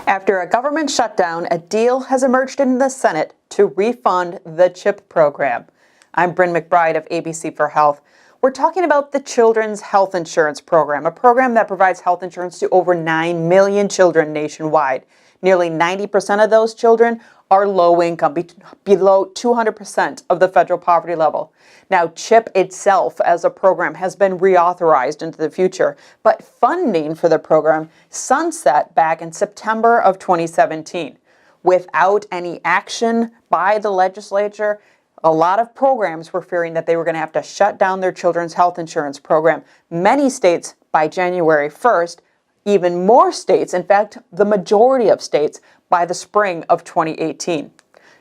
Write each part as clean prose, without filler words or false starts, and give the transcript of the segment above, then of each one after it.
After a government shutdown, a deal has emerged in the Senate to refund the CHIP program. I'm Bryn McBride of ABC for Health. We're talking about the Children's Health Insurance Program, a program that provides health insurance to over 9 million children nationwide. Nearly 90% of those children are low income, below 200% of the federal poverty level. Now, CHIP itself as a program has been reauthorized into the future, but funding for the program sunset back in September of 2017. Without any action by the legislature, a lot of programs were fearing that they were going to have to shut down their children's health insurance program. Many states by January 1st, even more states, in fact, the majority of states, by the spring of 2018.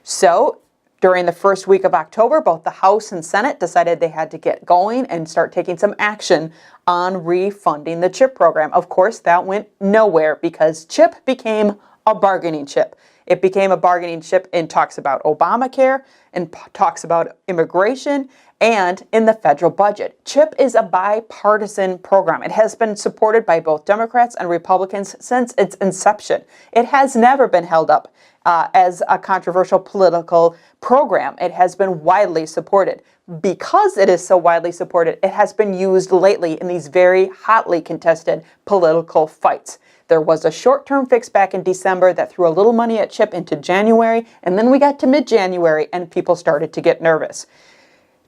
So during the first week of October, both the House and Senate decided they had to get going and start taking some action on refunding the CHIP program. Of course, that went nowhere because CHIP became a bargaining chip. It became a bargaining chip in talks about Obamacare, and talks about immigration, and in the federal budget. CHIP is a bipartisan program. It has been supported by both Democrats and Republicans since its inception. It has never been held up as a controversial political program. It has been widely supported. Because it is so widely supported, it has been used lately in these very hotly contested political fights. There was a short-term fix back in December that threw a little money at CHIP into January, and then we got to mid-January and people started to get nervous.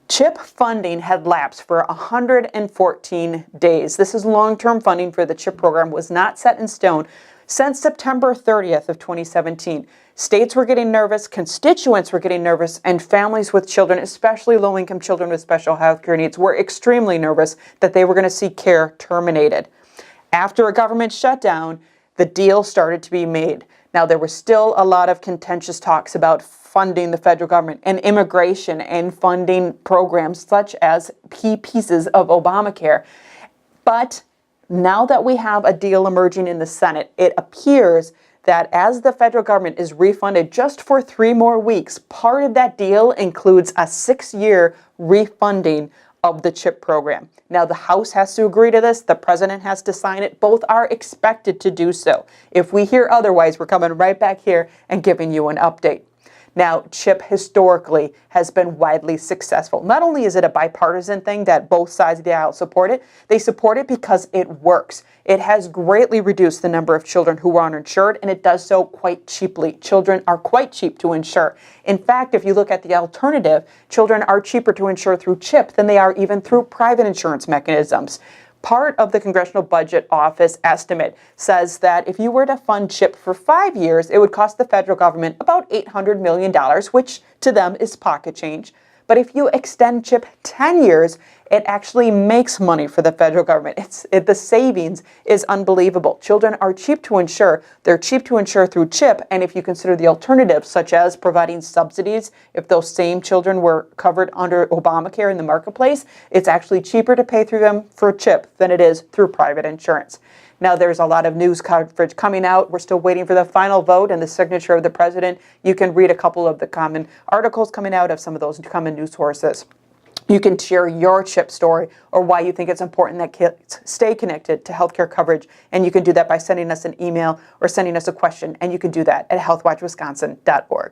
CHIP funding had lapsed for 114 days. This is long-term funding for the CHIP program, was not set in stone since September 30th of 2017. States were getting nervous, constituents were getting nervous, and families with children, especially low-income children with special health care needs, were extremely nervous that they were going to see care terminated. After a government shutdown, the deal started to be made. Now, there were still a lot of contentious talks about funding the federal government and immigration and funding programs such as key pieces of Obamacare. But now that we have a deal emerging in the Senate, it appears that as the federal government is refunded just for 3 more weeks, part of that deal includes a 6-year refunding of the CHIP program. Now, the House has to agree to this. The president has to sign it. Both are expected to do so. If we hear otherwise, we're coming right back here and giving you an update. Now, CHIP historically has been widely successful. Not only is it a bipartisan thing that both sides of the aisle support it, they support it because it works. It has greatly reduced the number of children who are uninsured, and it does so quite cheaply. Children are quite cheap to insure. In fact, if you look at the alternative, children are cheaper to insure through CHIP than they are even through private insurance mechanisms. Part of the Congressional Budget Office estimate says that if you were to fund CHIP for 5 years, it would cost the federal government about $800 million, which to them is pocket change. But if you extend CHIP 10 years, it actually makes money for the federal government. The savings is unbelievable. Children are cheap to insure. They're cheap to insure through CHIP, and if you consider the alternatives, such as providing subsidies, if those same children were covered under Obamacare in the marketplace, it's actually cheaper to pay through them for CHIP than it is through private insurance. Now, there's a lot of news coverage coming out. We're still waiting for the final vote and the signature of the president. You can read a couple of the common articles coming out of some of those common news sources. You can share your CHIP story or why you think it's important that kids stay connected to healthcare coverage. And you can do that by sending us an email or sending us a question. And you can do that at healthwatchwisconsin.org.